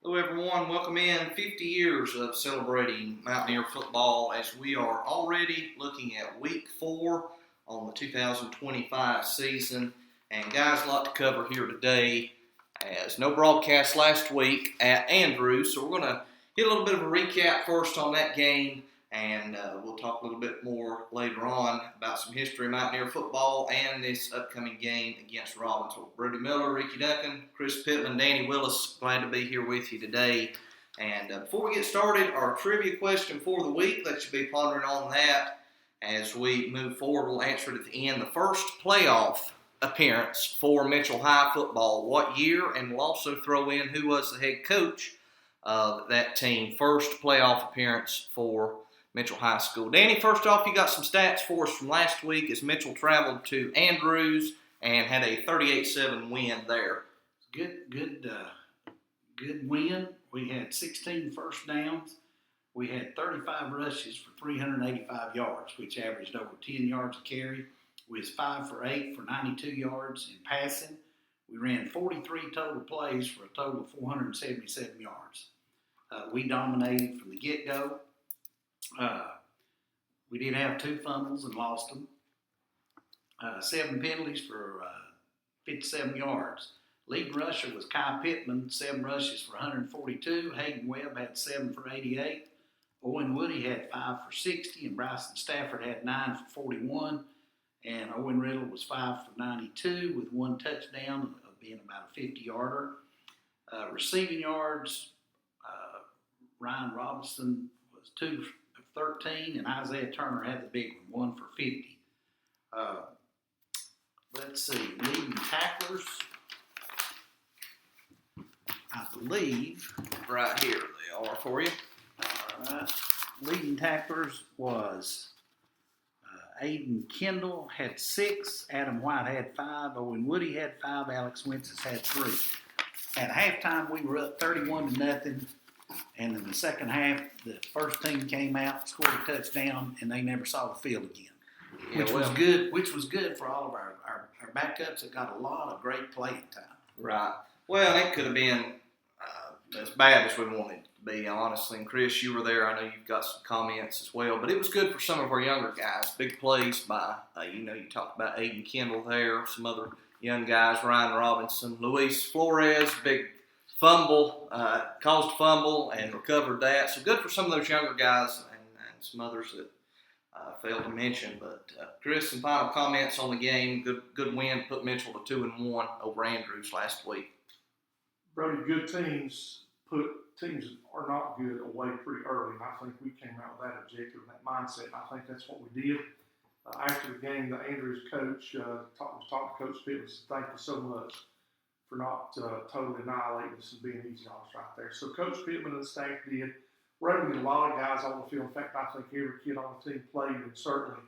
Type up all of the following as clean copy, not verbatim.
Hello everyone, welcome in 50 years of celebrating Mountaineer football as we are already looking at week 4 on the 2025 season. And guys, a lot to cover here today as no broadcast last week at Andrews. So we're going to get a little bit of a recap first on that game, and we'll talk a little bit more later on about some history of Mountaineer football and this upcoming game against Robbinsville. Brody Miller, Ricky Duncan, Chris Pittman, Danny Willis, glad to be here with you today. And before we get started, our trivia question for the week, let you be pondering on that as we move forward. We'll answer it at the end. The first playoff appearance for Mitchell High football, what year? And we'll also throw in who was the head coach of that team. First playoff appearance for Mitchell High School. Danny, first off, you got some stats for us from last week as Mitchell traveled to Andrews and had a 38-7 win there. Good win. We had 16 first downs. We had 35 rushes for 385 yards, which averaged over 10 yards a carry. We was 5 for 8 for 92 yards in passing. We ran 43 total plays for a total of 477 yards. We dominated from the get-go. We did have 2 fumbles and lost them. 7 penalties for 57 yards. Lead rusher was Kai Pittman, 7 rushes for 142. Hayden Webb had 7 for 88. Owen Woody had 5 for 60, and Bryson Stafford had 9 for 41. And Owen Riddle was 5 for 92 with 1 touchdown, being about a 50-yarder. Receiving yards, Ryan Robinson was 2 for 13, and Isaiah Turner had the big one, 1 for 50. Let's see, leading tacklers, I believe. Right here they are for you. All right. Leading tacklers was Aiden Kendall had 6, Adam White had 5, Owen Woody had 5, Alex Wences had 3. At halftime, we were up 31-0, and in the second half, the first team came out, scored a touchdown, and they never saw the field again, which was good for all of our backups that got a lot of great playing time. Right. Well, it could have been as bad as we wanted it to be, honestly. And Chris, you were there. I know you've got some comments as well. But it was good for some of our younger guys. Big plays by, you talked about Aiden Kendall there, some other young guys, Ryan Robinson, Luis Flores, big fumble, caused a fumble and recovered that. So good for some of those younger guys and some others that failed to mention. But Chris, some final comments on the game. Good win, put Mitchell to 2-1 over Andrews last week. Brody, good teams put teams that are not good away pretty early, and I think we came out with that objective, that mindset, and I think that's what we did. After the game, the Andrews coach was talking to Coach Pittman, thank you so much for not totally annihilating us and being easy on us right there. So Coach Pittman and the staff did. We're able to get a lot of guys on the field. In fact, I think every kid on the team played, and certainly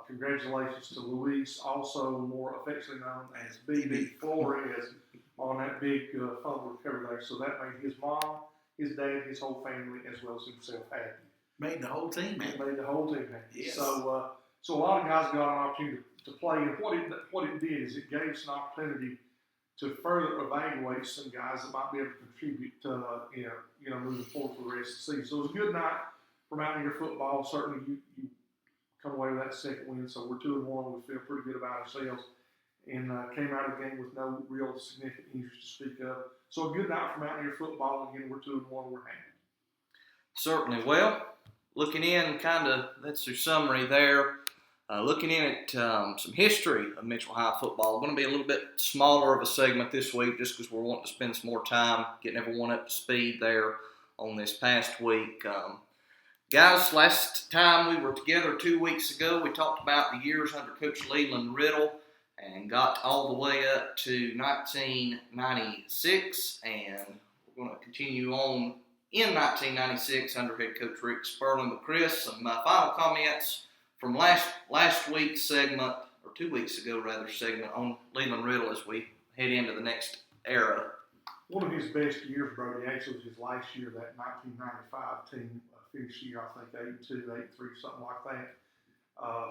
congratulations to Luis, also more affectionately known as BB Flores, on that big fumble recovery there. So that made his mom, his dad, his whole family, as well as himself happy. Made the whole team happy. Made the whole team happy. Yes. So a lot of guys got an opportunity to play, and what it did is it gave us an opportunity to further evaluate some guys that might be able to contribute moving forward for the rest of the season. So it was a good night for Mountaineer football. Certainly you come away with that second win, so we're 2-1. We feel pretty good about ourselves, and came out of the game with no real significant injuries to speak of. So a good night for Mountaineer football. Again, we're 2-1. We're happy. Certainly. Well, looking in, that's your summary there. Looking in at some history of Mitchell High football. Going to be a little bit smaller of a segment this week just because we're wanting to spend some more time getting everyone up to speed there on this past week. Guys, last time we were together 2 weeks ago, we talked about the years under Coach Leland Riddle and got all the way up to 1996, and we're going to continue on in 1996 under head coach Rick Sperling. But Chris, some final comments from last week's segment, or 2 weeks ago rather, segment on Leland Riddle as we head into the next era. One of his best years, Brody, actually was his last year. That 1995 team finished the year, I think, 82, 83, something like that.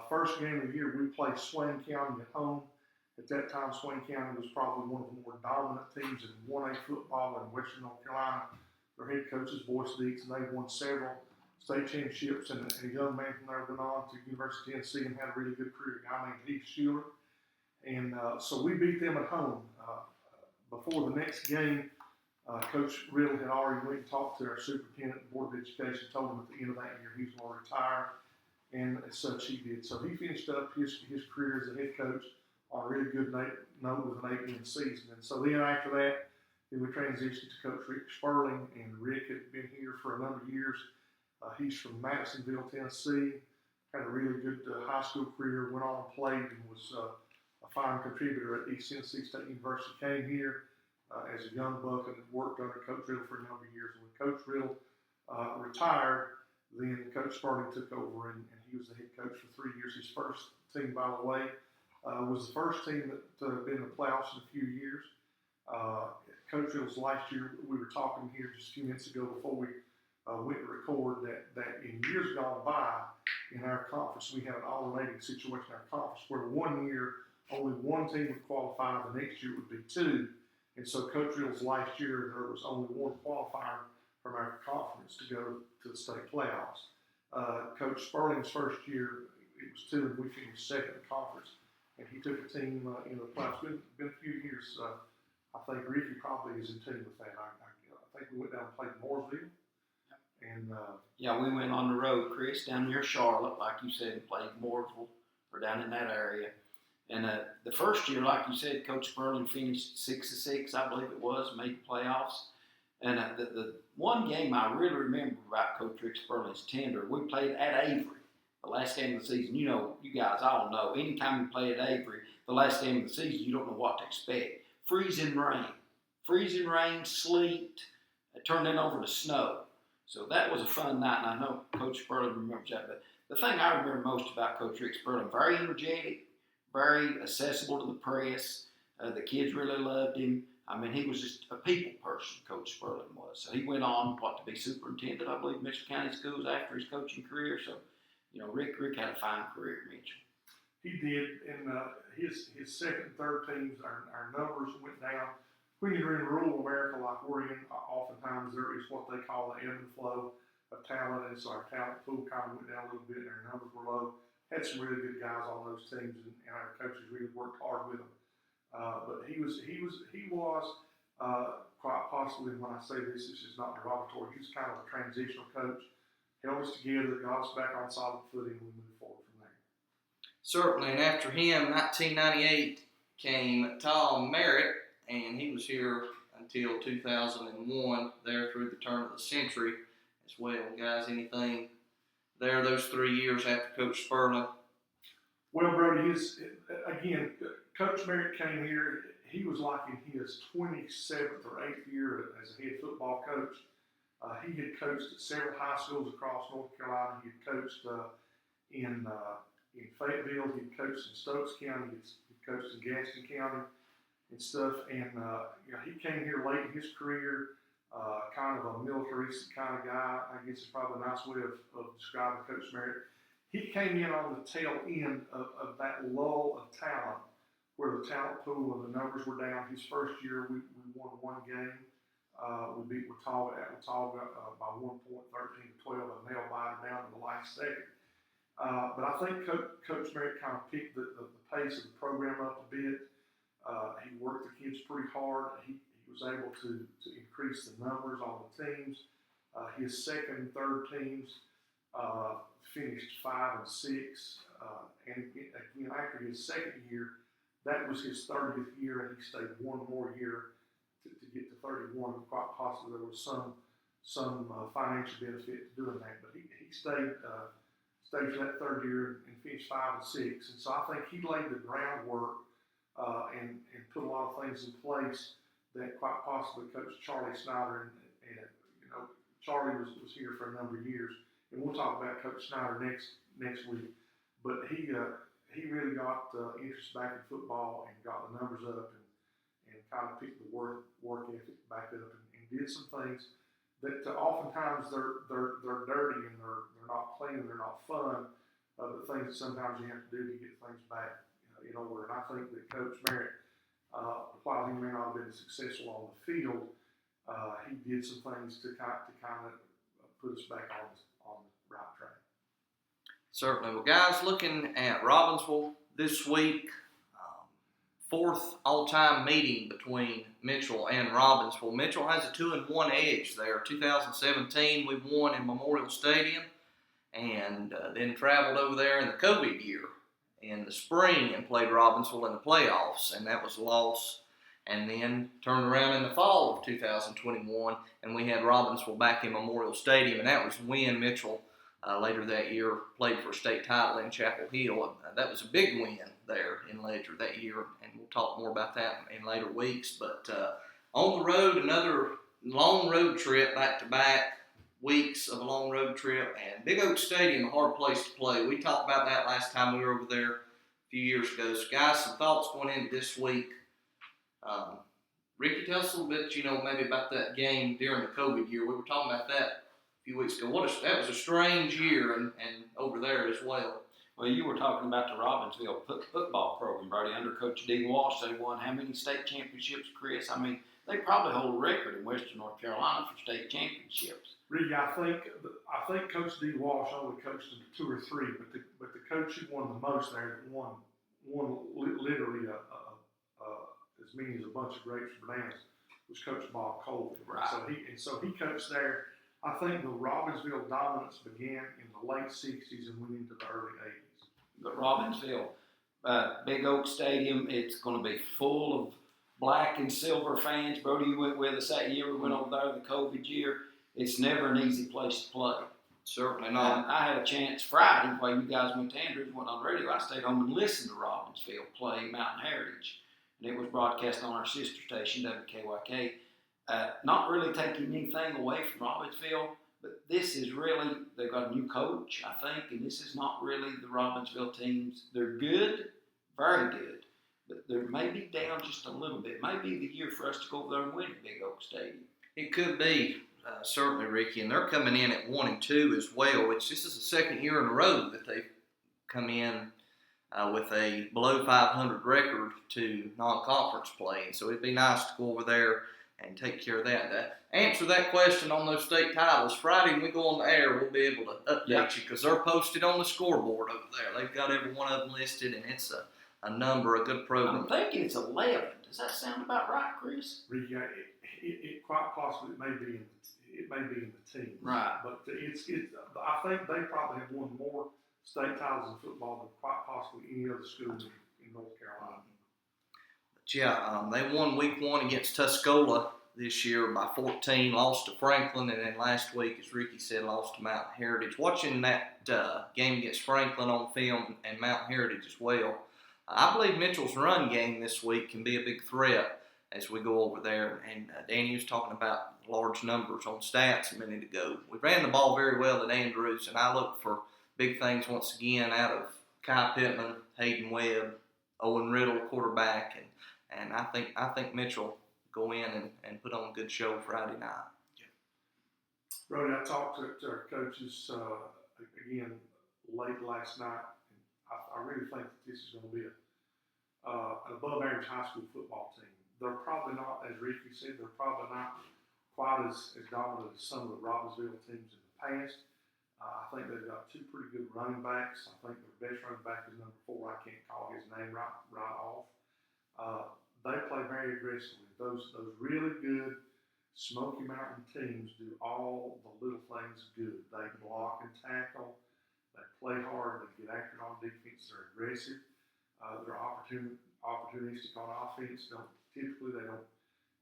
First game of the year, we played Swain County at home. At that time, Swain County was probably one of the more dominant teams in 1A football in Western North Carolina. Their head coach is Boyce Deeks, and they won several state championships. And a young man from there went on to University of Tennessee and had a really good career, a guy named Heath Schuler. And so we beat them at home. Before the next game, Coach Riddle had already went and talked to our superintendent and board of education, told him at the end of that year he was going to retire, and as such he did. So he finished up his career as a head coach on a really good note with an 8-win season. And so then after that, we transitioned to Coach Rick Sperling, and Rick had been here for a number of years. He's from Madisonville, Tennessee, had a really good high school career, went on and played, and was a fine contributor at East Tennessee State University, came here as a young buck and worked under Coach Riddle for a number of years. And when Coach Riddle retired, then Coach Sperling took over, and he was the head coach for 3 years. His first team, by the way, was the first team that had been in the playoffs in a few years. Coach Riddle's last year, we were talking here just a few minutes ago before we went to record that in years gone by, in our conference, we had an alternating situation in our conference where 1 year only one team would qualify, the next year would be two. And so Coach Riddle's last year, there was only one qualifier from our conference to go to the state playoffs. Coach Sperling's first year, it was two, and we finished second in the conference. And he took a team into the playoffs. It's been a few years. I think Ricky probably is in tune with that. I think we went down and played Mooresville. And yeah, we went on the road, Chris, down near Charlotte, like you said, and played Mooresville, or down in that area. And the first year, like you said, Coach Sperling finished 6-6, I believe it was, made the playoffs. And the one game I really remember about Coach Rick Sperling's tenure, we played at Avery, the last game of the season. You know, you guys all know, anytime you play at Avery, the last game of the season, you don't know what to expect. Freezing rain, sleet, it turned in over to snow. So that was a fun night, and I know Coach Sperling remembers that. But the thing I remember most about Coach Rick Sperling, very energetic, very accessible to the press. The kids really loved him. I mean, he was just a people person, Coach Sperling was. So he went on to be superintendent, I believe, Mitchell County Schools after his coaching career. So, you know, Rick had a fine career at Mitchell. he did, and his second and third teams, our numbers went down. When you're in rural America like we're in, oftentimes there is what they call the ebb and flow of talent, and so our talent pool kind of went down a little bit, and our numbers were low. Had some really good guys on those teams, and our coaches really worked hard with them. But he was quite possibly, when I say this is not derogatory, he was kind of a transitional coach. Held us together, got us back on solid footing, and we moved forward from there. Certainly, and after him, 1998 came Tom Merritt, and he was here until 2001, there through the turn of the century as well. Guys, anything there those 3 years after Coach Sperling? Well, Brody, Coach Merritt came here. He was like in his 27th or 8th year as a head football coach. He had coached at several high schools across North Carolina. He had coached in Fayetteville. He had coached in Stokes County. He coached in Gaston County and stuff. And he came here late in his career, kind of a militaristic kind of guy. I guess it's probably a nice way of describing Coach Merritt. He came in on the tail end of that lull of talent, where the talent pool and the numbers were down. His first year, we won one game. We beat Watauga at Watauga by 1 point, 13-12, a nail biter down to the last second. But I think Coach Merritt kind of picked the pace of the program up a bit. He worked the kids pretty hard. He was able to increase the numbers on the teams. His second and third teams finished 5 and 6. And again, after his second year, that was his 30th year, and he stayed one more year to get to 31. Quite possibly there was some financial benefit to doing that, but he stayed for that third year and finished 5 and 6. And so I think he laid the groundwork and put a lot of things in place that quite possibly Coach Charlie Snyder and Charlie was here for a number of years, and we'll talk about Coach Snyder next week. But he really got interest back in football and got the numbers up and kind of picked the work ethic back up and did some things that oftentimes they're dirty and they're not clean and they're not fun, but things that sometimes you have to do to get things back in order. And I think that Coach Merritt, while he may not have been successful on the field, he did some things to kind of put us back on the right track. Certainly. Well, guys, looking at Robbinsville this week, fourth all-time meeting between Mitchell and Robbinsville. Mitchell has a 2-1 edge there. 2017, we won in Memorial Stadium, and then traveled over there in the COVID year in the spring and played Robbinsville in the playoffs, and that was a loss. And then turned around in the fall of 2021, and we had Robbinsville back in Memorial Stadium, and that was when Mitchell later that year played for a state title in Chapel Hill. That was a big win there in later that year, and we'll talk more about that in later weeks. But on the road, another long road trip, back-to-back weeks of a long road trip, and Big Oak Stadium, a hard place to play. We talked about that last time we were over there a few years ago. So, guys, some thoughts going into this week. Ricky, tell us a little bit, maybe about that game during the COVID year. We were talking about that a few weeks ago. That was a strange year, and over there as well. Well, you were talking about the Robbinsville football program, Brody, under Coach D. Walsh. They won how many state championships, Chris? I mean, they probably hold a record in Western North Carolina for state championships. Ricky, I think Coach D. Walsh only coached them 2 or 3, but the coach who won the most there, that won literally as many as a bunch of grapes and bananas, was Coach Bob Colvin. Right. So he coached there. I think the Robbinsville dominance began in the late 60s and went into the early 80s. But Robbinsville, Big Oak Stadium, it's going to be full of black and silver fans. Brody, you went with us that year. We went over there the COVID year. It's never an easy place to play. Certainly not. I had a chance Friday while you guys went to Andrews and went on radio. I stayed home and listened to Robbinsville play Mountain Heritage. And it was broadcast on our sister station, WKYK. Not really taking anything away from Robbinsville, but this is really, they've got a new coach, I think, and this is not really the Robbinsville teams. They're good, very good, but they're maybe down just a little bit. Maybe the year for us to go over there and win at Big Oak Stadium. It could be, certainly, Ricky, and they're coming in at 1-2 as well, which this is the second year in a row that they've come in with a below 500 record to non-conference play. And so it'd be nice to go over there and take care of that. Answer that question on those state titles. Friday when we go on the air, we'll be able to update you because they're posted on the scoreboard over there. They've got every one of them listed, and it's a number, a good program. I'm thinking it's 11. Does that sound about right, Chris? Yeah, it quite possibly may be in the team. Right. But I think they probably have won more state titles in football than quite possibly any other school in North Carolina. But yeah, they won week 1 against Tuscola this year by 14, lost to Franklin, and then last week, as Ricky said, lost to Mountain Heritage. Watching that game against Franklin on film and Mountain Heritage as well, I believe Mitchell's run game this week can be a big threat as we go over there. And Danny was talking about large numbers on stats a minute ago. We ran the ball very well at Andrews, and I look for big things once again out of Kai Pittman, Hayden Webb, Owen Riddle, quarterback, and I think Mitchell go in and put on a good show Friday night. Brody, I talked to our coaches again late last night. And I really think that this is going to be an above-average high school football team. They're probably not, as Ricky said, they're probably not quite as dominant as some of the Robbinsville teams in the past. I think they've got 2 pretty good running backs. I think their best running back is number 4. I can't call his name right off. They play very aggressively. Those really good Smoky Mountain teams do all the little things good. They block and tackle. They play hard. They get accurate on defense. They're aggressive. They're opportunistic on offense. Typically, they don't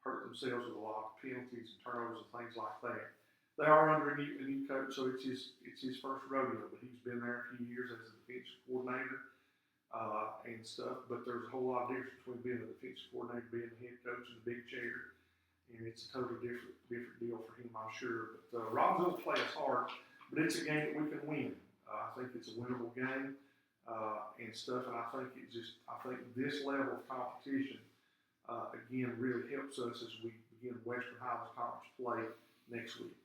hurt themselves with a lot of penalties and turnovers and things like that. They are under a new coach, so it's his first rodeo, but he's been there a few years as a defensive coordinator and stuff. But there's a whole lot of difference between being a defensive coordinator, being the head coach in the big chair, and it's a totally different deal for him, I'm sure. But Robbinsville will play us hard, but it's a game that we can win. I think it's a winnable game and stuff, and I think this level of competition again really helps us as we begin Western Highlands Conference play next week.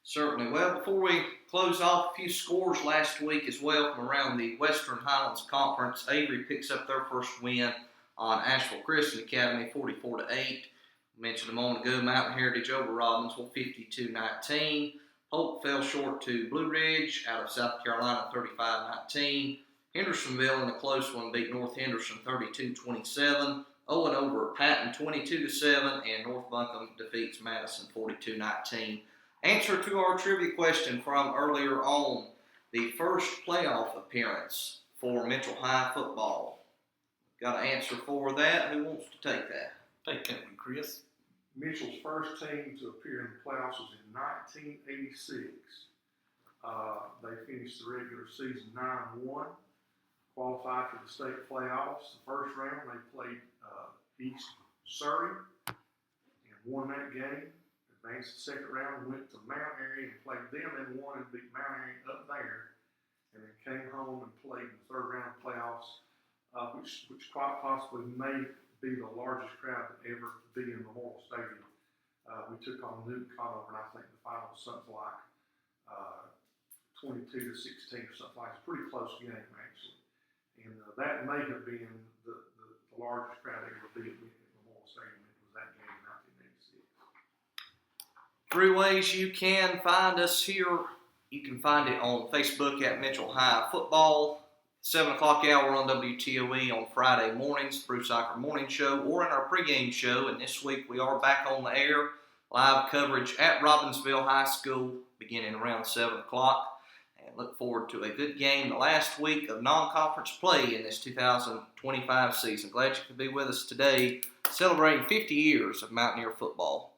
Certainly. Well, before we close off, a few scores last week as well from around the Western Highlands Conference. Avery picks up their first win on Asheville Christian Academy, 44-8. Mentioned a moment ago, Mountain Heritage over Robbinsville, 52-19. Polk fell short to Blue Ridge out of South Carolina, 35-19. Hendersonville in a close one beat North Henderson, 32-27. Owen over Patton, 22-7, and North Buncombe defeats Madison, 42-19. Answer to our trivia question from earlier on: the first playoff appearance for Mitchell High football. Got an answer for that? Who wants to take that? Take that one, Chris. Mitchell's first team to appear in the playoffs was in 1986. They finished the regular season 9-1, qualified for the state playoffs. The first round they played East Surrey and won that game. Advanced the second round, went to Mount Airy and played them and won and beat Mount Airy up there, and then came home and played in the third round playoffs, which quite possibly may be the largest crowd to ever be in Memorial Stadium. We took on Newton Conover, and I think the final was something like 22-16 or something like that. It's a pretty close game, actually. And that may have been the largest crowd ever be at Memorial Stadium. It was that game in 1986. 3 ways you can find us here. You can find it on Facebook at Mitchell High Football, 7 o'clock hour on WTOE on Friday mornings, Bruce Soccer Morning Show, or in our pregame show. And this week we are back on the air, live coverage at Robbinsville High School beginning around 7 o'clock. And look forward to a good game the last week of non-conference play in this 2025 season. Glad you could be with us today, celebrating 50 years of Mountaineer football.